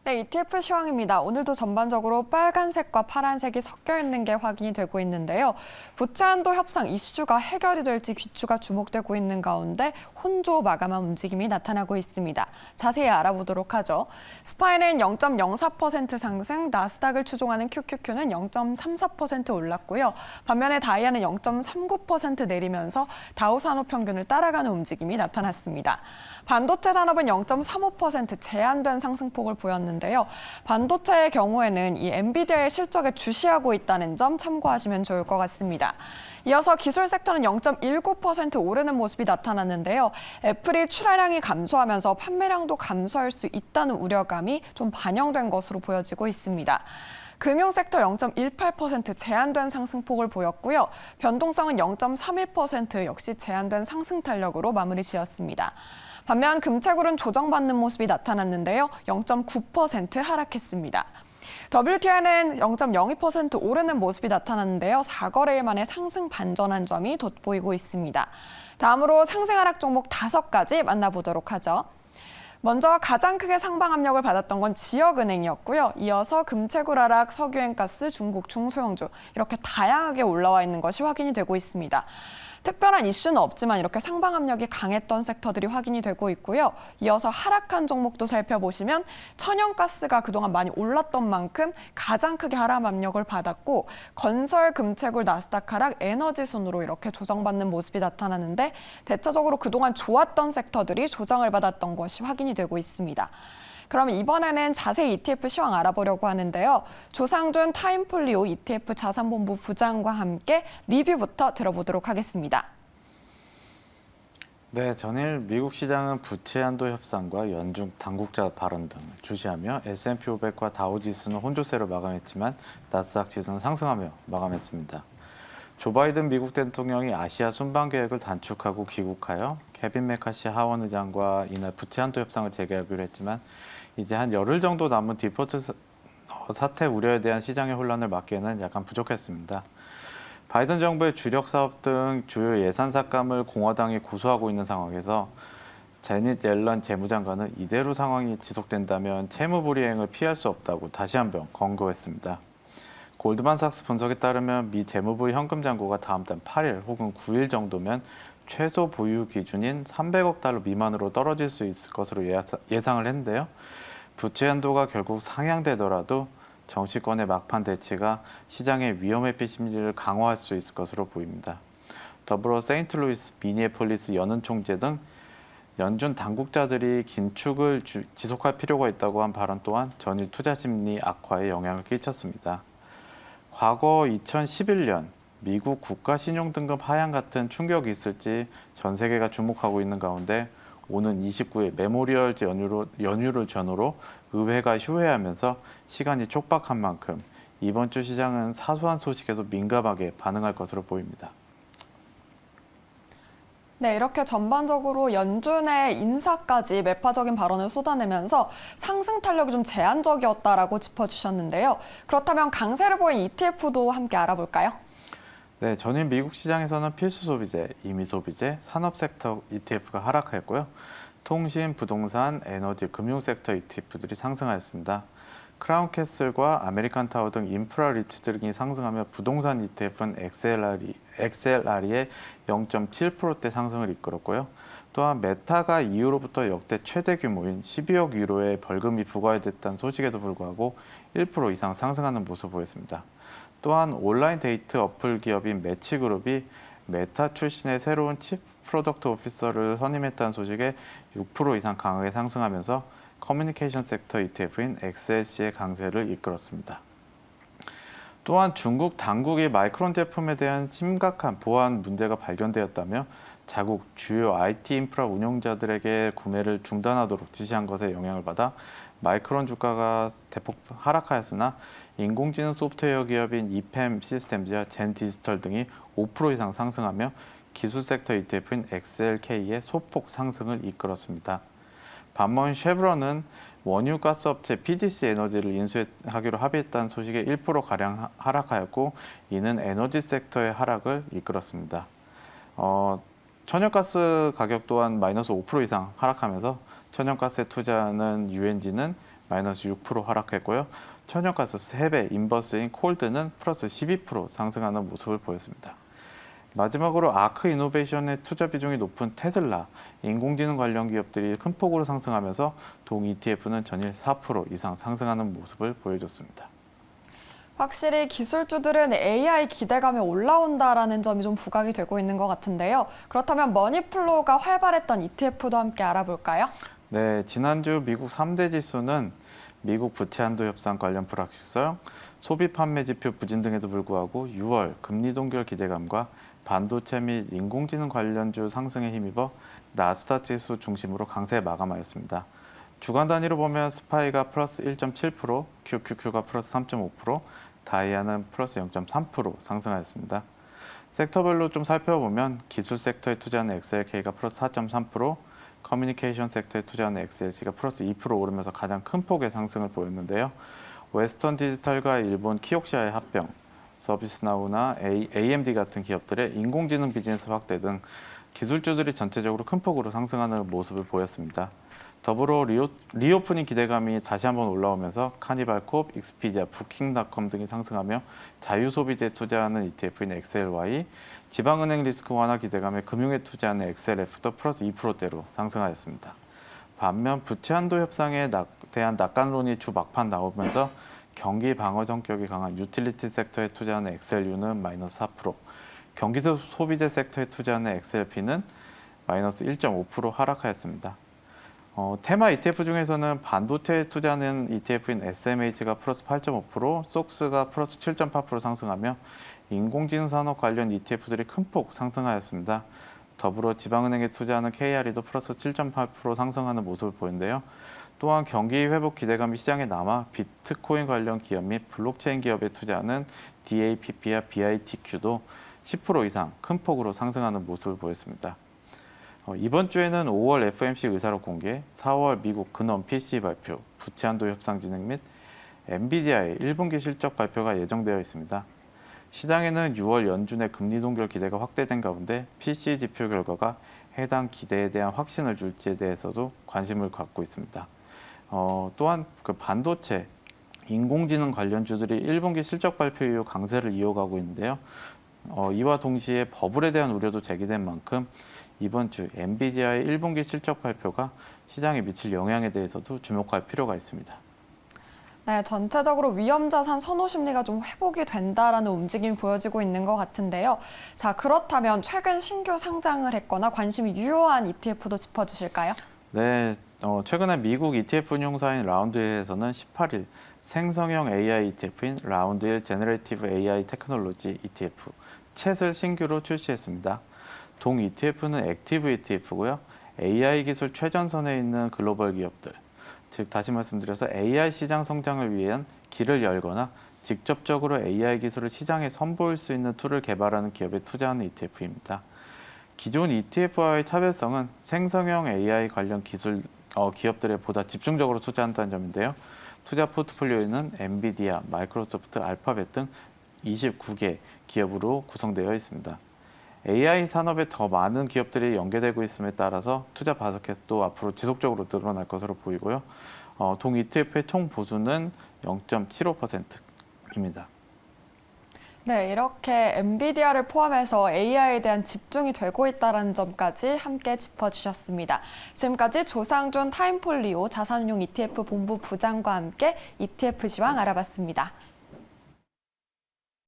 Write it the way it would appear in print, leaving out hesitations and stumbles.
네, ETF 시황입니다. 오늘도 전반적으로 빨간색과 파란색이 섞여 있는 게 확인이 되고 있는데요. 부채 한도 협상 이슈가 해결이 될지 귀추가 주목되고 있는 가운데 혼조 마감한 움직임이 나타나고 있습니다. 자세히 알아보도록 하죠. 스파이는 0.04% 상승, 나스닥을 추종하는 QQQ는 0.34% 올랐고요. 반면에 다이아는 0.39% 내리면서 다우산업 평균을 따라가는 움직임이 나타났습니다. 반도체 산업은 0.35% 제한된 상승폭을 보였는데요. 반도체의 경우에는 이 엔비디아의 실적에 주시하고 있다는 점 참고하시면 좋을 것 같습니다. 이어서 기술 섹터는 0.19% 오르는 모습이 나타났는데요. 애플이 출하량이 감소하면서 판매량도 감소할 수 있다는 우려감이 좀 반영된 것으로 보여지고 있습니다. 금융섹터 0.18% 제한된 상승폭을 보였고요. 변동성은 0.31% 역시 제한된 상승 탄력으로 마무리 지었습니다. 반면 금채굴은 조정받는 모습이 나타났는데요. 0.9% 하락했습니다. WTI는 0.02% 오르는 모습이 나타났는데요. 4거래일 만에 상승 반전한 점이 돋보이고 있습니다. 다음으로 상승 하락 종목 5가지 만나보도록 하죠. 먼저 가장 크게 상방 압력을 받았던 건 지역은행이었고요. 이어서 금채굴 하락, 석유행가스, 중국 중소형주 이렇게 다양하게 올라와 있는 것이 확인이 되고 있습니다. 특별한 이슈는 없지만 이렇게 상방 압력이 강했던 섹터들이 확인이 되고 있고요. 이어서 하락한 종목도 살펴보시면 천연가스가 그동안 많이 올랐던 만큼 가장 크게 하락 압력을 받았고 건설, 금채굴, 나스닥 하락, 에너지 순으로 이렇게 조정받는 모습이 나타나는데 대체적으로 그동안 좋았던 섹터들이 조정을 받았던 것이 확인이 되고 있습니다. 그럼 이번에는 자세히 ETF 시황 알아보려고 하는데요. 조상준 타임폴리오 ETF 자산본부 부장과 함께 리뷰부터 들어보도록 하겠습니다. 네, 전일 미국 시장은 부채 한도 협상과 연중 당국자 발언 등을 주시하며 S&P 500과 다우 지수는 혼조세로 마감했지만 나스닥 지수는 상승하며 마감했습니다. 조 바이든 미국 대통령이 아시아 순방 계획을 단축하고 귀국하여 케빈 메카시 하원 의장과 이날 부채 한도 협상을 재개하기로 했지만 이제 한 열흘 정도 남은 디폴트 사태 우려에 대한 시장의 혼란을 막기에는 약간 부족했습니다. 바이든 정부의 주력 사업 등 주요 예산 삭감을 공화당이 고수하고 있는 상황에서 제닛 옐런 재무장관은 이대로 상황이 지속된다면 채무 불이행을 피할 수 없다고 다시 한번 권고했습니다. 골드만삭스 분석에 따르면 미 재무부 현금 잔고가 다음 달 8일 혹은 9일 정도면 최소 보유 기준인 300억 달러 미만으로 떨어질 수 있을 것으로 예상을 했는데요. 부채 한도가 결국 상향되더라도 정치권의 막판 대치가 시장의 위험 회피 심리를 강화할 수 있을 것으로 보입니다. 더불어 세인트루이스, 미니애폴리스 연은 총재 등 연준 당국자들이 긴축을 지속할 필요가 있다고 한 발언 또한 전일 투자 심리 악화에 영향을 끼쳤습니다. 과거 2011년 미국 국가 신용등급 하향 같은 충격이 있을지 전 세계가 주목하고 있는 가운데 오는 29일 메모리얼 연휴를 전후로 의회가 휴회하면서 시간이 촉박한 만큼 이번 주 시장은 사소한 소식에도 민감하게 반응할 것으로 보입니다. 네, 이렇게 전반적으로 연준의 인사까지 매파적인 발언을 쏟아내면서 상승 탄력이 좀 제한적이었다라고 짚어주셨는데요. 그렇다면 강세를 보인 ETF도 함께 알아볼까요? 네, 전일 미국 시장에서는 필수 소비재, 임의 소비재, 산업 섹터 ETF가 하락했고요. 통신, 부동산, 에너지, 금융 섹터 ETF들이 상승하였습니다. 크라운캐슬과 아메리칸타워 등 인프라 리츠 등이 상승하며 부동산 ETF는 XLRE의 0.7%대 상승을 이끌었고요. 또한 메타가 이후로부터 역대 최대 규모인 12억 유로의 벌금이 부과됐다는 소식에도 불구하고 1% 이상 상승하는 모습을 보였습니다. 또한 온라인 데이트 어플 기업인 매치그룹이 메타 출신의 새로운 치프 프로덕트 오피서를 선임했다는 소식에 6% 이상 강하게 상승하면서 커뮤니케이션 섹터 ETF인 XLC의 강세를 이끌었습니다. 또한 중국 당국이 마이크론 제품에 대한 심각한 보안 문제가 발견되었다며 자국 주요 IT 인프라 운용자들에게 구매를 중단하도록 지시한 것에 영향을 받아 마이크론 주가가 대폭 하락하였으나 인공지능 소프트웨어 기업인 이팸 시스템즈와 젠 디지털 등이 5% 이상 상승하며 기술 섹터 ETF인 XLK의 소폭 상승을 이끌었습니다. 반면 쉐브론은 원유 가스 업체 PDC 에너지를 인수하기로 합의했다는 소식에 1%가량 하락하였고 이는 에너지 섹터의 하락을 이끌었습니다. 천연가스 가격 또한 마이너스 5% 이상 하락하면서 천연가스에 투자하는 UNG는 마이너스 6% 하락했고요. 천연가스 3배 인버스인 콜드는 플러스 12% 상승하는 모습을 보였습니다. 마지막으로 아크 이노베이션의 투자 비중이 높은 테슬라, 인공지능 관련 기업들이 큰 폭으로 상승하면서 동 ETF는 전일 4% 이상 상승하는 모습을 보여줬습니다. 확실히 기술주들은 AI 기대감이 올라온다라는 점이 좀 부각이 되고 있는 것 같은데요. 그렇다면 머니플로우가 활발했던 ETF도 함께 알아볼까요? 네, 지난주 미국 3대 지수는 미국 부채 한도 협상 관련 불확실성, 소비 판매 지표 부진 등에도 불구하고 6월 금리 동결 기대감과 반도체 및 인공지능 관련주 상승에 힘입어 나스닥 지수 중심으로 강세 마감하였습니다. 주간 단위로 보면 스파이가 플러스 1.7%, QQQ가 플러스 3.5%, 다이아는 플러스 0.3% 상승하였습니다. 섹터별로 좀 살펴보면 기술 섹터에 투자하는 XLK가 플러스 4.3%, 커뮤니케이션 섹터에 투자하는 XLC가 플러스 2% 오르면서 가장 큰 폭의 상승을 보였는데요. 웨스턴 디지털과 일본 키옥시아의 합병, 서비스나우나 AMD 같은 기업들의 인공지능 비즈니스 확대 등 기술주들이 전체적으로 큰 폭으로 상승하는 모습을 보였습니다. 더불어 리오프닝 기대감이 다시 한번 올라오면서 카니발콥, 익스피디아, 부킹닷컴 등이 상승하며 자유소비재에 투자하는 ETF인 XLY, 지방은행 리스크 완화 기대감에 금융에 투자하는 XLF도 플러스 2%대로 상승하였습니다. 반면 부채 한도 협상에 대한 낙관론이 주 막판 나오면서 경기 방어 성격이 강한 유틸리티 섹터에 투자하는 XLU는 마이너스 4%, 경기 소비재 섹터에 투자하는 XLP는 마이너스 1.5% 하락하였습니다. 테마 ETF 중에서는 반도체에 투자하는 ETF인 SMH가 플러스 8.5%, 속스가 플러스 7.8% 상승하며 인공지능 산업 관련 ETF들이 큰 폭 상승하였습니다. 더불어 지방은행에 투자하는 KRE도 플러스 7.8% 상승하는 모습을 보이는데요. 또한 경기 회복 기대감이 시장에 남아 비트코인 관련 기업 및 블록체인 기업에 투자하는 DAPP와 BITQ도 10% 이상 큰 폭으로 상승하는 모습을 보였습니다. 이번 주에는 5월 FOMC 의사록 공개, 4월 미국 근원 PCE 발표, 부채 한도 협상 진행 및 엔비디아의 1분기 실적 발표가 예정되어 있습니다. 시장에는 6월 연준의 금리 동결 기대가 확대된 가운데 PCE 지표 결과가 해당 기대에 대한 확신을 줄지에 대해서도 관심을 갖고 있습니다. 또한 그 반도체, 인공지능 관련주들이 1분기 실적 발표 이후 강세를 이어가고 있는데요. 이와 동시에 버블에 대한 우려도 제기된 만큼 이번 주 엔비디아의 1분기 실적 발표가 시장에 미칠 영향에 대해서도 주목할 필요가 있습니다. 네, 전체적으로 위험자산 선호 심리가 좀 회복이 된다라는 움직임이 보여지고 있는 것 같은데요. 자, 그렇다면 최근 신규 상장을 했거나 관심이 유효한 ETF도 짚어주실까요? 네, 최근에 미국 ETF 운용사인 라운드힐에서는 18일 생성형 AI ETF인 라운드힐 제너레이티브 AI 테크놀로지 ETF 챗을 신규로 출시했습니다. 동 ETF는 액티브 ETF고요. AI 기술 최전선에 있는 글로벌 기업들, 즉 다시 말씀드려서 AI 시장 성장을 위한 길을 열거나 직접적으로 AI 기술을 시장에 선보일 수 있는 툴을 개발하는 기업에 투자하는 ETF입니다. 기존 ETF와의 차별성은 생성형 AI 관련 기술 기업들에 보다 집중적으로 투자한다는 점인데요. 투자 포트폴리오에는 엔비디아, 마이크로소프트, 알파벳 등 29개 기업으로 구성되어 있습니다. AI 산업에 더 많은 기업들이 연계되고 있음에 따라서 투자 바스켓도 앞으로 지속적으로 늘어날 것으로 보이고요. 동 ETF의 총 보수는 0.75%입니다. 네, 이렇게 엔비디아를 포함해서 AI에 대한 집중이 되고 있다는 점까지 함께 짚어주셨습니다. 지금까지 조상준 타임폴리오 자산운용 ETF 본부 부장과 함께 ETF 시황 알아봤습니다.